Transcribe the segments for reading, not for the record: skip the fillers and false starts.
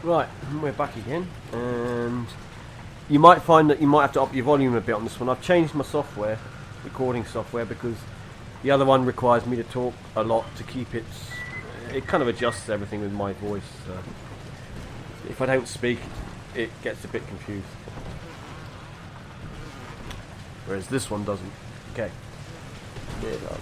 Right, we're back again, and you might find that you might have to up your volume a bit on this one. I've changed my software, recording software, because the other one requires me to talk a lot to keep it. It kind of adjusts everything with my voice. If I don't speak, it gets a bit confused. Whereas this one doesn't. Okay. There it goes.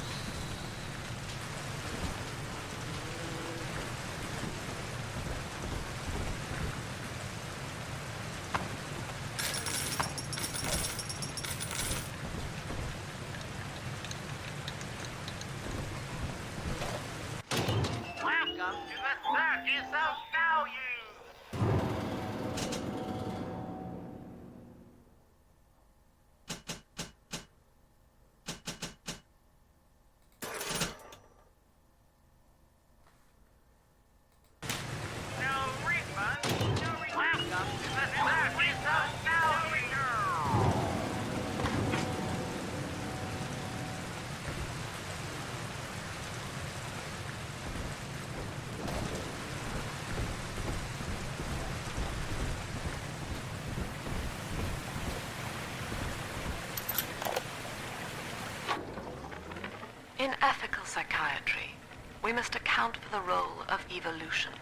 In ethical psychiatry, we must account for the role of evolution.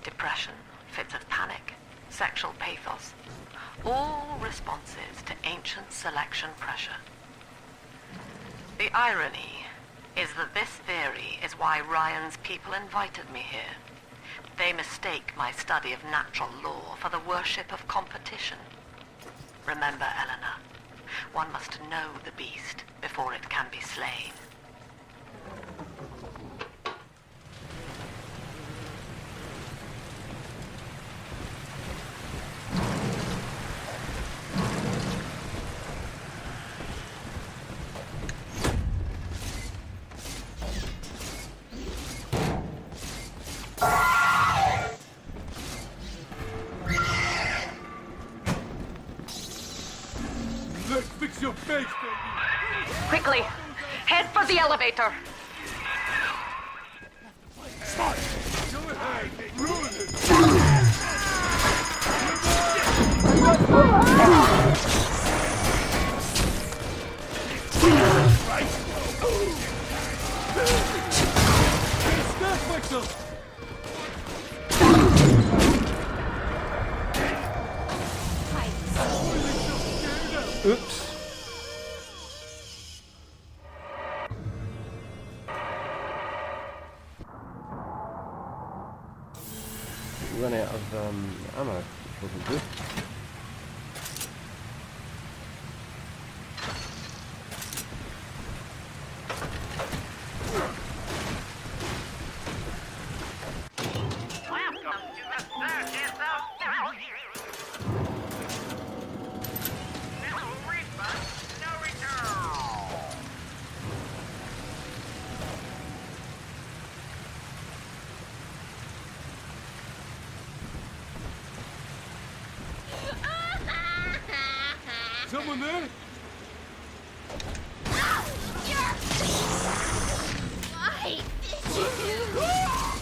Depression, fits of panic, sexual pathos, all responses to ancient selection pressure. The irony is that this theory is why Ryan's people invited me here. They mistake my study of natural law for the worship of competition. Remember, Eleanor, one must know the beast before it can be slain. Let's fix your face, baby! Quickly, head for the elevator. Smart! Go ahead! Ruin it! Snap Wixel! Oops. Run out of ammo, which wasn't good. Someone there? Why did you do that?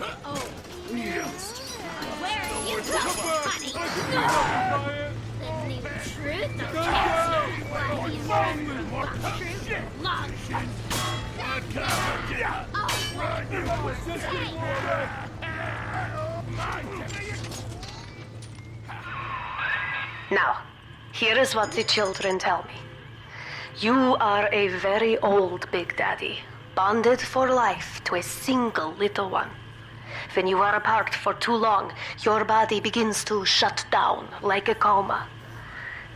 Oh, where are you going, honey? Living the truth of why you run from truth long. Oh, what Now, here is what the children tell me. You are a very old Big Daddy, bonded for life to a single little one. When you are apart for too long, your body begins to shut down like a coma.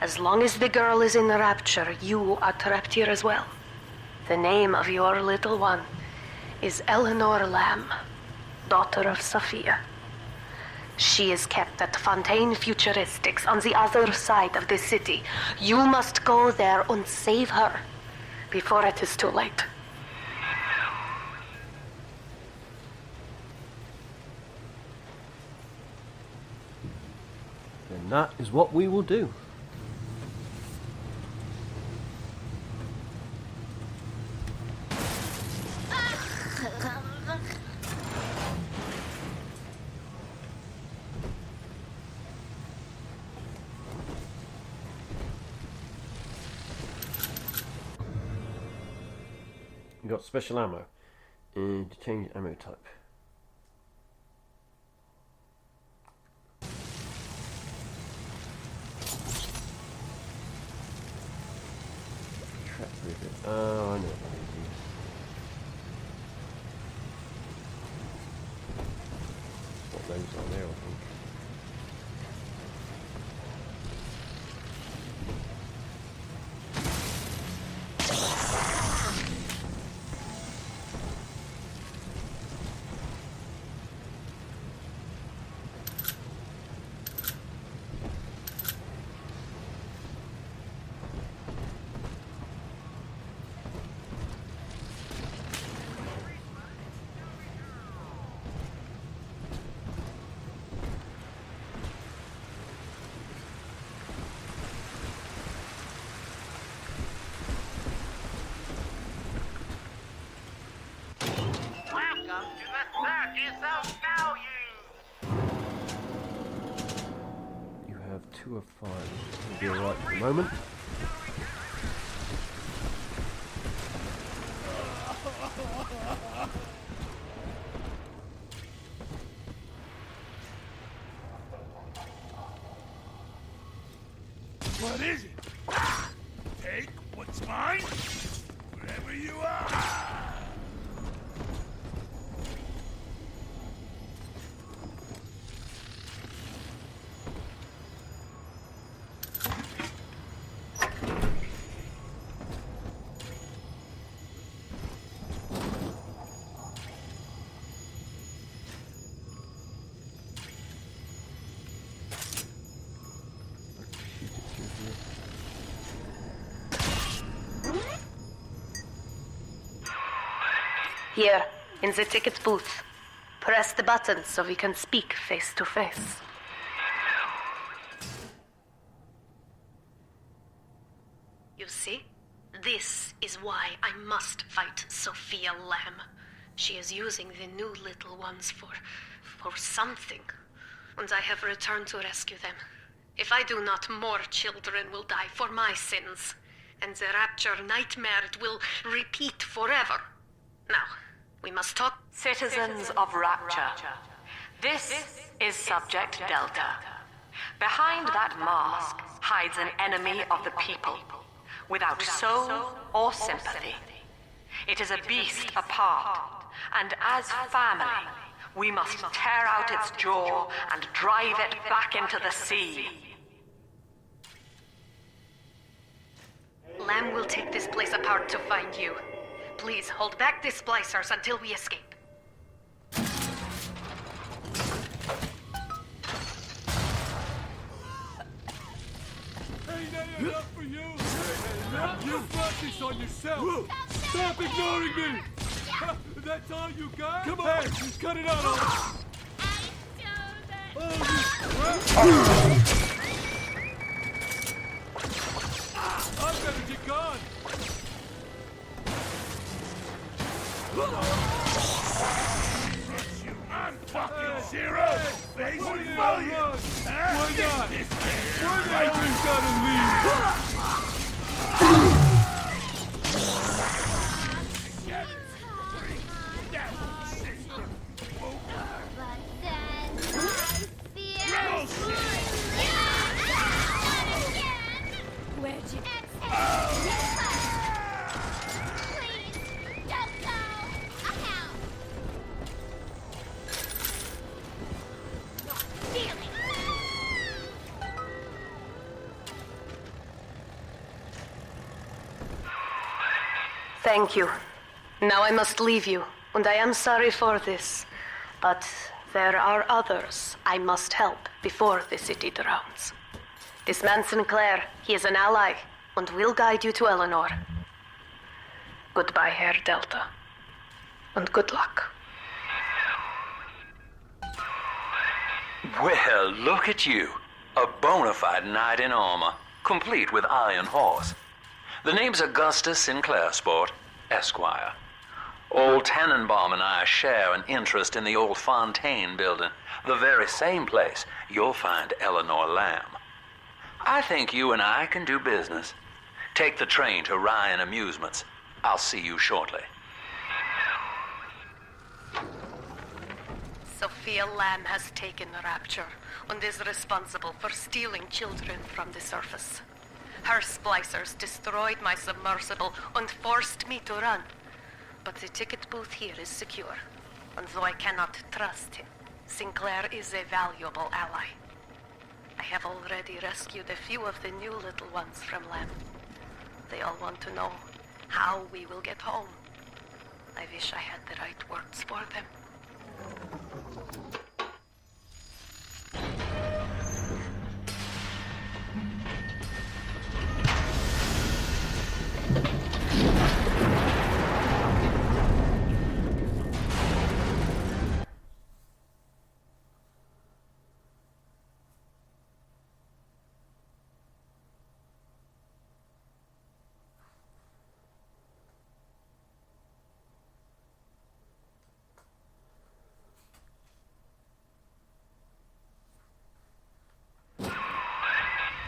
As long as the girl is in rapture, you are trapped here as well. The name of your little one is Eleanor Lamb, daughter of Sophia. She is kept at Fontaine Futuristics on the other side of the city. You must go there and save her before it is too late. And that is what we will do. You got special ammo and to change ammo type. Trap rivet. Oh, I know what it is. What those are there, I think. Welcome to the Circus of Value! You have 2 of 5. You'll be alright for the moment. What is it? Take what's mine? Wherever you are! Here, in the ticket booth. Press the button so we can speak face to face. You see? This is why I must fight Sophia Lamb. She is using the new little ones for something. And I have returned to rescue them. If I do not, more children will die for my sins. And the rapture nightmare will repeat forever. Now, we must talk. Citizens of Rapture, this is Subject Delta. Behind that mask hides an enemy of the people, without soul or sympathy. It is a beast apart, and as family, we must tear out its jaw and drive it back into the sea. Lamb will take this place apart to find you. Please hold back the splicers until we escape. Ain't that enough for you? You brought this on yourself! Stop ignoring me! That's all you got? Come on! Hey, cut it out! I better get gone! Rush you on! Zero! Face rebellion! Why not? Why not? We've gotta leave! Where'd you... Please, don't go! I'll help! Not feeling. Thank you. Now I must leave you, and I am sorry for this. But there are others I must help before the city drowns. This man Sinclair, he is an ally, and will guide you to Eleanor. Goodbye, Herr Delta. And good luck. Well, look at you. A bona fide knight in armor, complete with iron horse. The name's Augustus Sinclair, Sport, Esquire. Old Tannenbaum and I share an interest in the old Fontaine building, the very same place you'll find Eleanor Lamb. I think you and I can do business. Take the train to Ryan Amusements. I'll see you shortly. Sophia Lamb has taken Rapture and is responsible for stealing children from the surface. Her splicers destroyed my submersible and forced me to run. But the ticket booth here is secure, and though I cannot trust him, Sinclair is a valuable ally. I have already rescued a few of the new little ones from Lamb. They all want to know how we will get home. I wish I had the right words for them.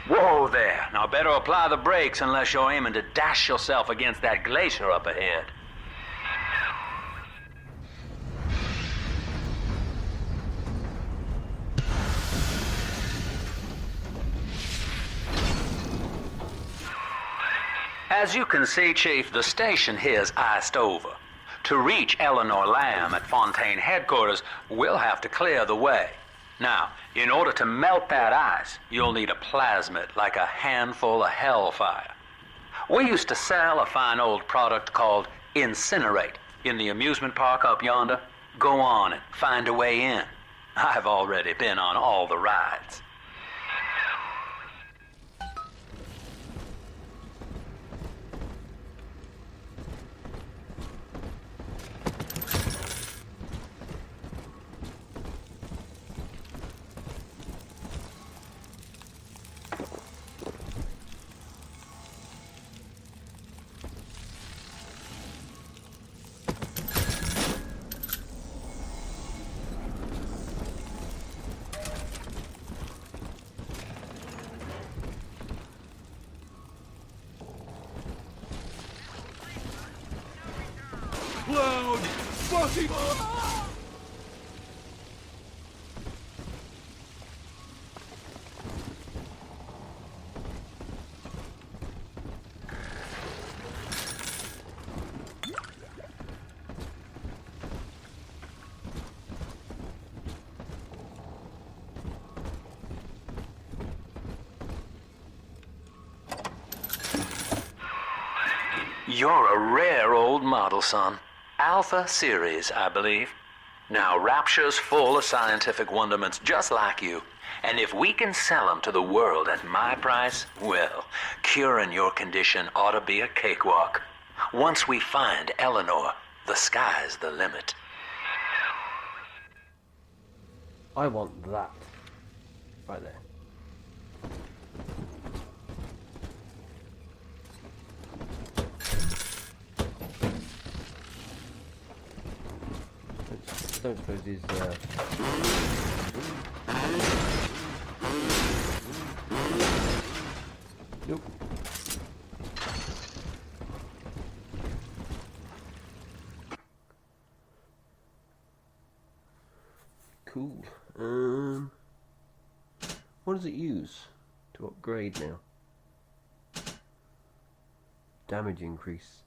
Whoa there. Now better apply the brakes unless you're aiming to dash yourself against that glacier up ahead. As you can see, Chief, the station here's iced over. To reach Eleanor Lamb at Fontaine headquarters, we'll have to clear the way. Now, in order to melt that ice, you'll need a plasmid like a handful of hellfire. We used to sell a fine old product called Incinerate in the amusement park up yonder. Go on and find a way in. I've already been on all the rides. Cloud! Fucking... You're a rare old model, son. Alpha Series, I believe. Now, Rapture's full of scientific wonderments just like you. And if we can sell them to the world at my price, well, curing your condition ought to be a cakewalk. Once we find Eleanor, the sky's the limit. I want that. Right there. don't suppose is. Nope. Cool. What does it use to upgrade now? Damage increase.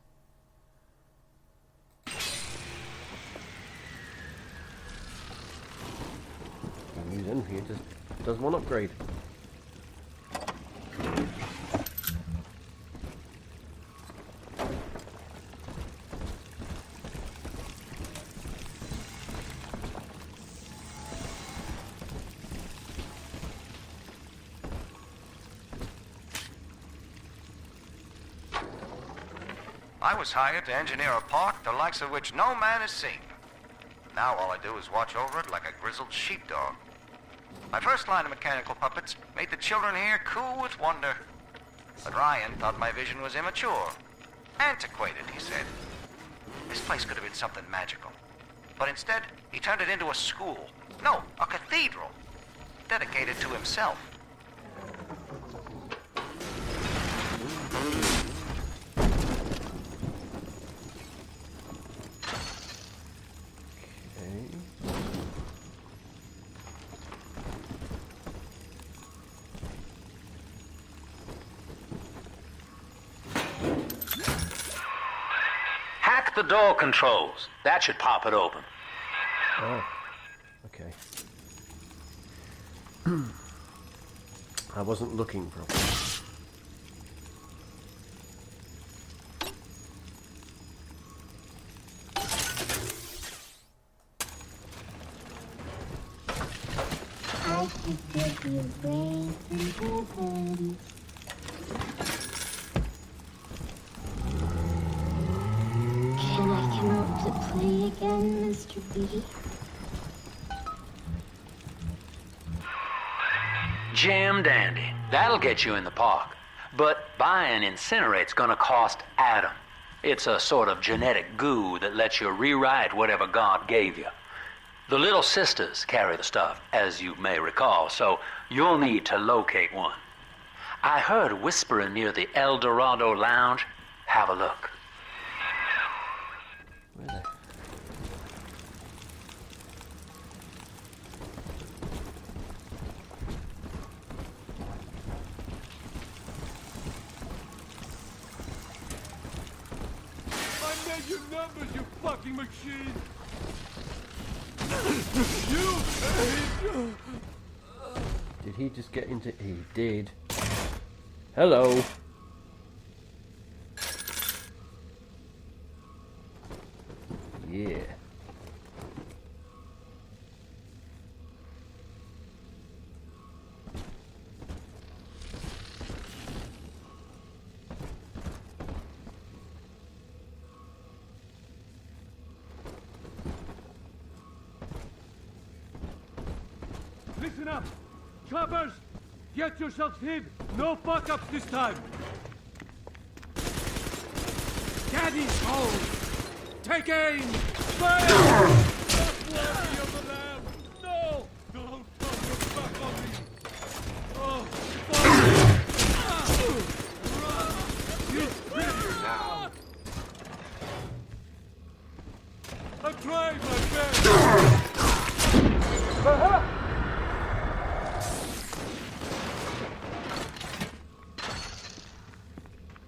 Don't use anything, it just does one upgrade. I was hired to engineer a park the likes of which no man has seen. Now all I do is watch over it like a grizzled sheepdog. My first line of mechanical puppets made the children here coo with wonder. But Ryan thought my vision was immature. Antiquated, he said. This place could have been something magical. But instead, he turned it into a school. No, a cathedral. Dedicated to himself. Hack the door controls. That should pop it open. Oh, okay. I wasn't looking properly. I could give you rain and heaven. Can I come out to play again, Mr. B? Jam dandy. That'll get you in the park. But buying Incinerate's gonna cost Adam. It's a sort of genetic goo that lets you rewrite whatever God gave you. The Little Sisters carry the stuff, as you may recall, so you'll need to locate one. I heard whispering near the El Dorado Lounge. Have a look. Where are they? I made your numbers, you fucking machine! You Did he just get into... He did. Hello. Yeah. listen up! Choppers! Get yourselves hid! No fuck-ups this time! Daddy's home! Take aim! Fire! Not worthy of the lamb! No! Don't turn your back on me! Oh, fire! Run! He's prettier now! I'm trying my best!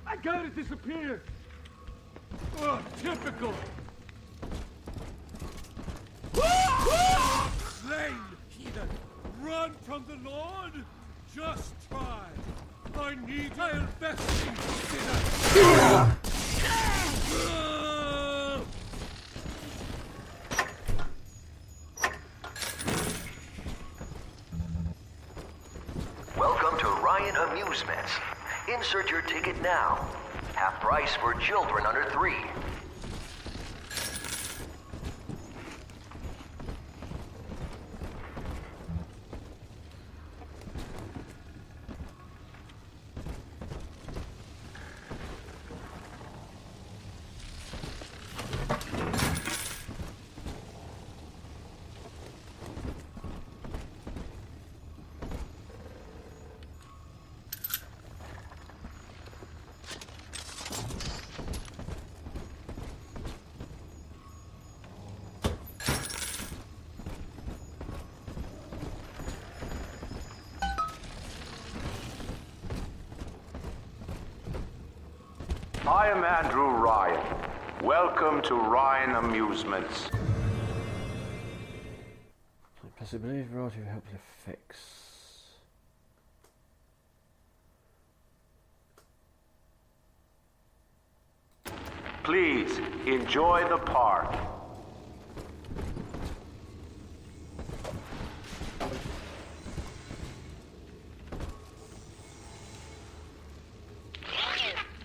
I gotta disappear! Oh, typical! Slain, heathen! Run from the Lord? Just try! I need my investing, sinner! Welcome to Ryan Amusements. Insert your ticket now. Half price for children under 3. I am Andrew Ryan. Welcome to Ryan Amusements. Possibility of variety of helpful effects. Please, enjoy the park.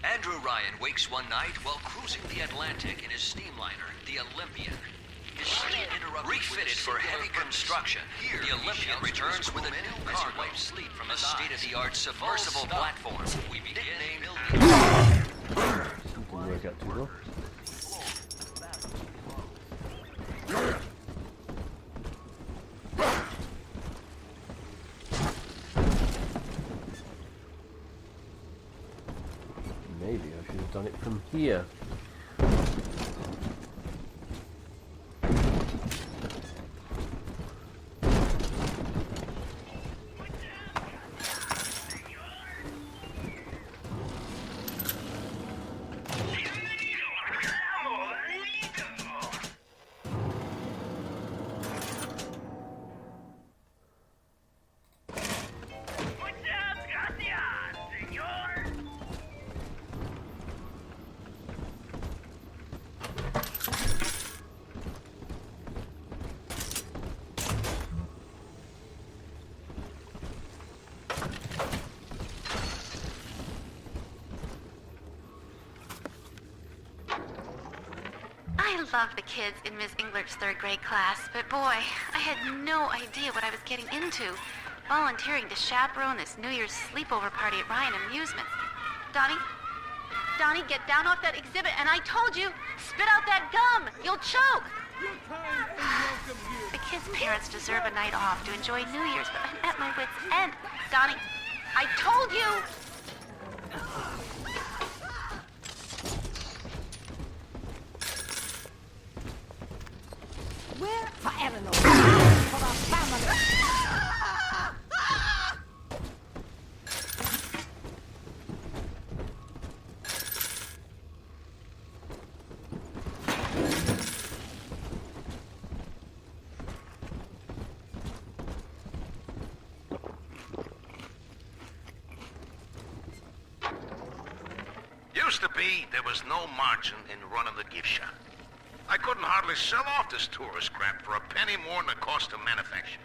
Andrew Ryan wakes one night while cruising the Atlantic in his steamliner, the Olympian. His sleep interrupted. Refitted for heavy construction, the Olympian returns with a new cargo, sleep from a state-of-the-art submersible platform. We begin building. Something work out too well. Maybe I should have done it from here. I love the kids in Miss Englert's third grade class, but boy, I had no idea what I was getting into. Volunteering to chaperone this New Year's sleepover party at Ryan Amusements. Donnie, get down off that exhibit, and I told you, spit out that gum! You'll choke! The kids' parents deserve a night off to enjoy New Year's, but I'm at my wit's end. Donnie, I told you! Where for Eleanor? For the family. Used to be, there was no margin in running the gift shop. I couldn't hardly sell off this tourist crap for a penny more than the cost of manufacture.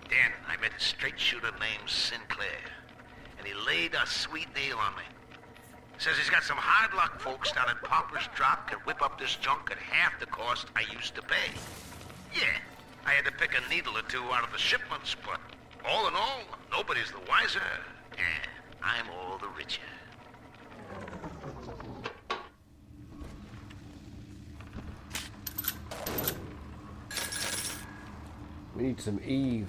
Then I met a straight shooter named Sinclair, and he laid a sweet deal on me. Says he's got some hard luck folks down at Pauper's Drop can whip up this junk at half the cost I used to pay. Yeah, I had to pick a needle or two out of the shipments, but all in all, nobody's the wiser, and I'm all the richer. We need some Eve.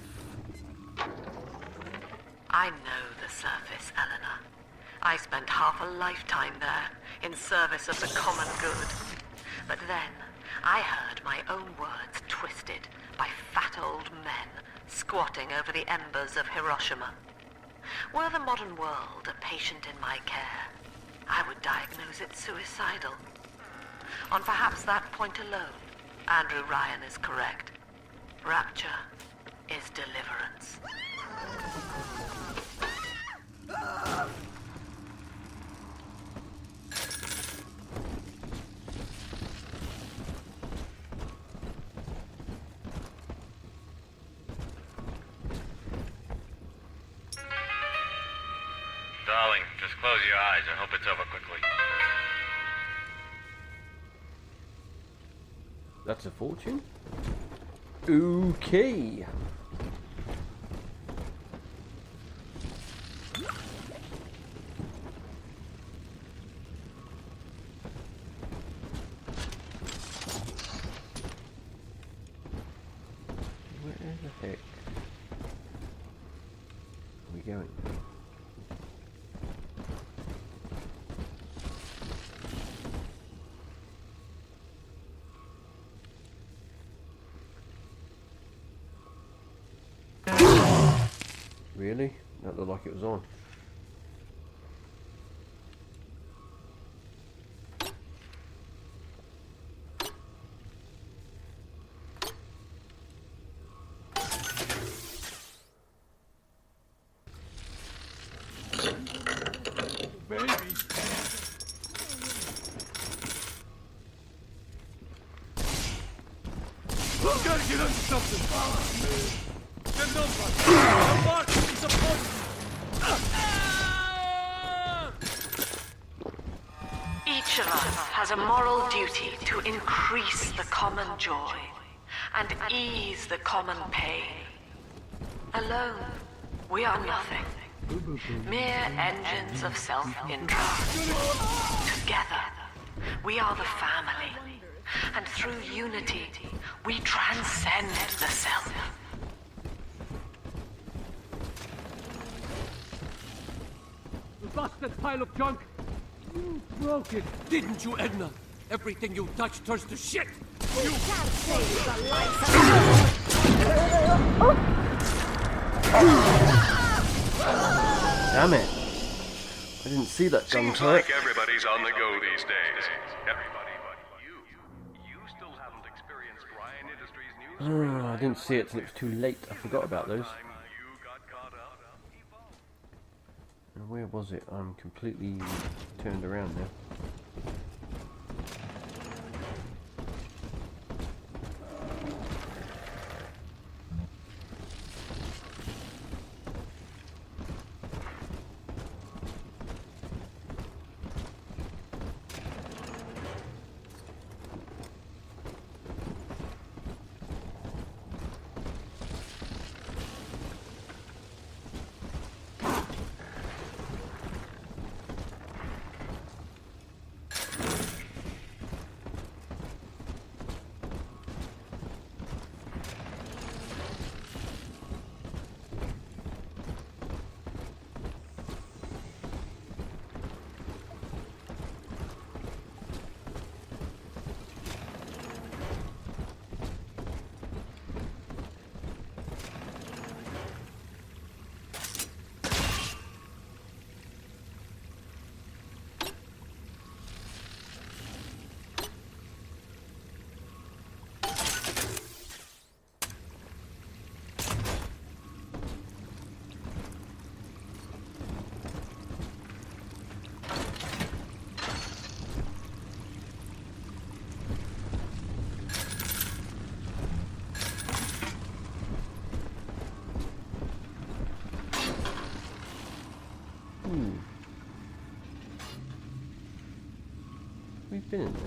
I know the surface, Eleanor. I spent half a lifetime there, in service of the common good. But then, I heard my own words twisted by fat old men squatting over the embers of Hiroshima. Were the modern world a patient in my care, I would diagnose it suicidal. On perhaps that point alone, Andrew Ryan is correct. Rapture is deliverance. Darling, just close your eyes. I hope it's over quickly. That's a fortune? Okay. Where the heck are we going? Really? That looked like it was on. Gotta get under something. The number. The mark is upon you. Each of us has a moral duty to increase the common joy and ease the common pain. Alone, we are nothing. Mere engines of self-interest. Together, we are the family. And through unity, we transcend the self. You busted pile of junk. You broke it, didn't you, Edna? Everything you touch turns to shit. You can't save the life Damn it. I didn't see that gun Seems turret. like everybody's on the go these days. Everybody but you. You still haven't experienced Ryan Industries news. I didn't see it till it was too late. I forgot about those. And where was it? I'm completely turned around now. We've been in there.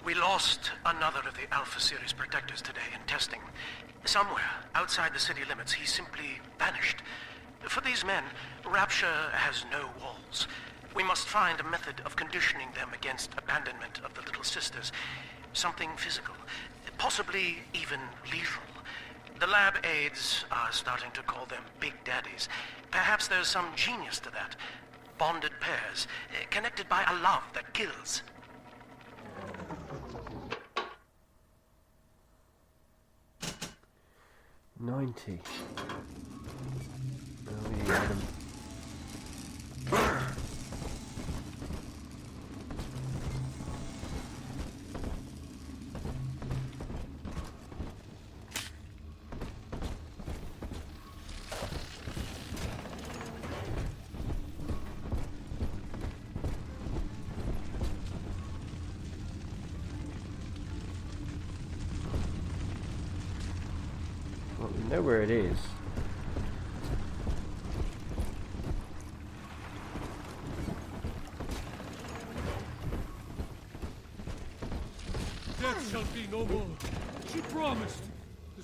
We lost another of the Alpha Series protectors today in testing. Somewhere outside the city limits, he simply vanished. For these men, Rapture has no walls. We must find a method of conditioning them against abandonment of the Little Sisters. Something physical, possibly even lethal. The lab aides are starting to call them Big Daddies. Perhaps there's some genius to that. Bonded pairs, connected by a love that kills. $90. Oh, we had them. Well, we know where it is. Death shall be no more. She promised.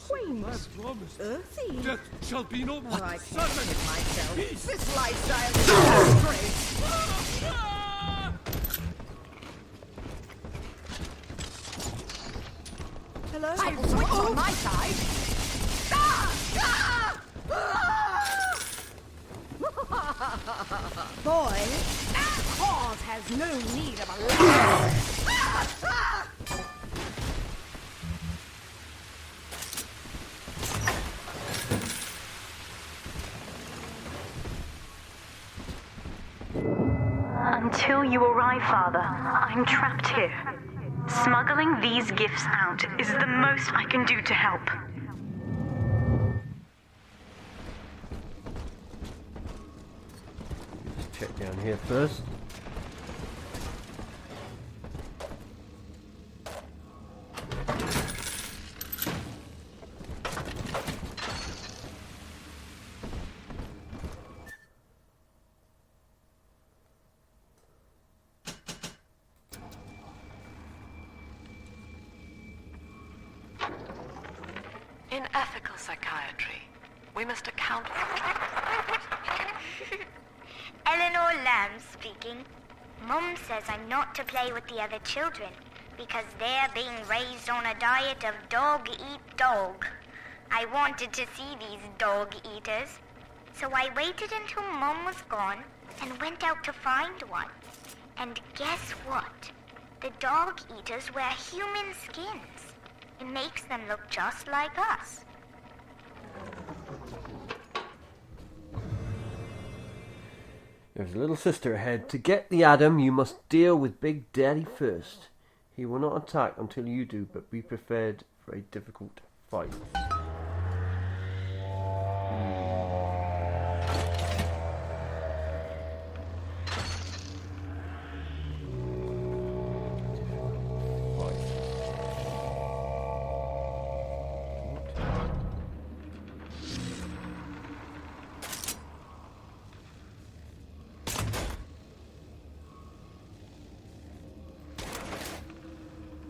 Queens. Promised. Earthy. Death shall be no more. I can't Sudden. hit myself. Peace. This lifestyle is a disgrace. Hello? I'll switch on my side. Boy, that cause has no need of a lesson. Until you arrive, Father, I'm trapped here. Smuggling these gifts out is the most I can do to help. check down here first. In ethical psychiatry, we must account for... Eleanor Lamb speaking. Mum says I'm not to play with the other children because they're being raised on a diet of dog eat dog. I wanted to see these dog eaters, so I waited until Mum was gone and went out to find one. And guess what? The dog eaters wear human skins. It makes them look just like us. There's a little sister ahead. To get the Adam, you must deal with Big Daddy first. He will not attack until you do, but be prepared for a difficult fight.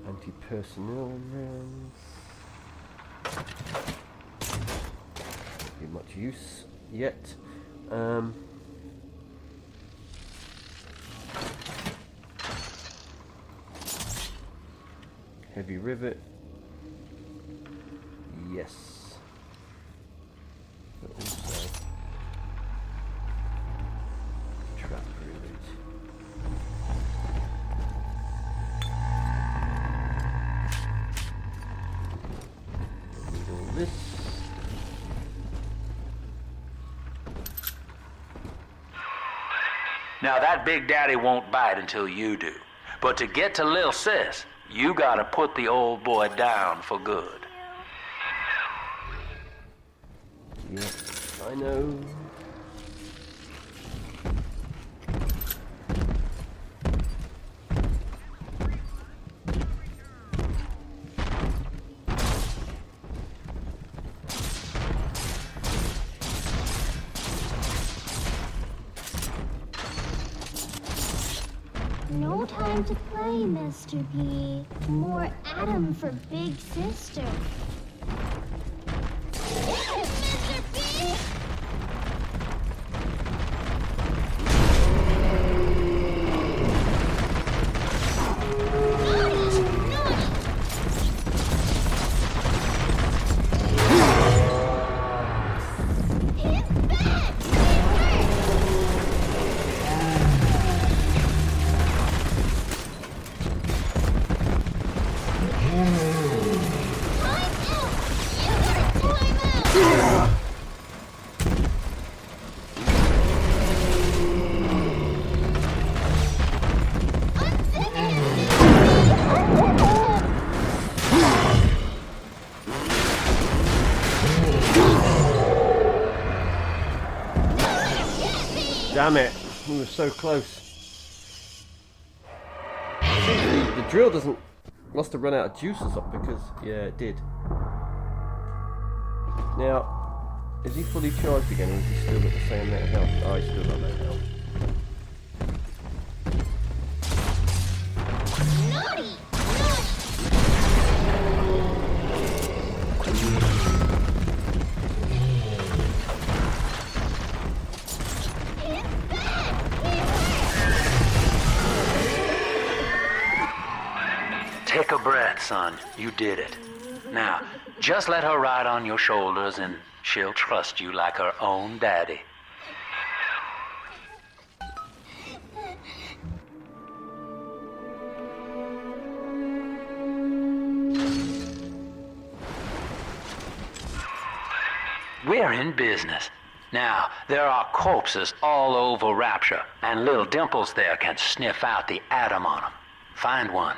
Anti-personnel rounds. Not much use yet. Heavy rivet. Yes. But also trap rivet. This. Now that Big Daddy won't bite until you do. But to get to Lil Sis, you gotta put the old boy down for good. Yep, I know. No time to play, Mr. P. More Adam for Big Sister. Mr. P! Damn it, we were so close. The drill must have run out of juice or something because, yeah, it did. Now, is he fully charged again or is he still at the same amount of health? Oh, he's still on that health. Naughty! Take a breath, son. You did it. Now, just let her ride on your shoulders and she'll trust you like her own daddy. We're in business. Now, there are corpses all over Rapture, and little Dimples there can sniff out the Adam on them. Find one.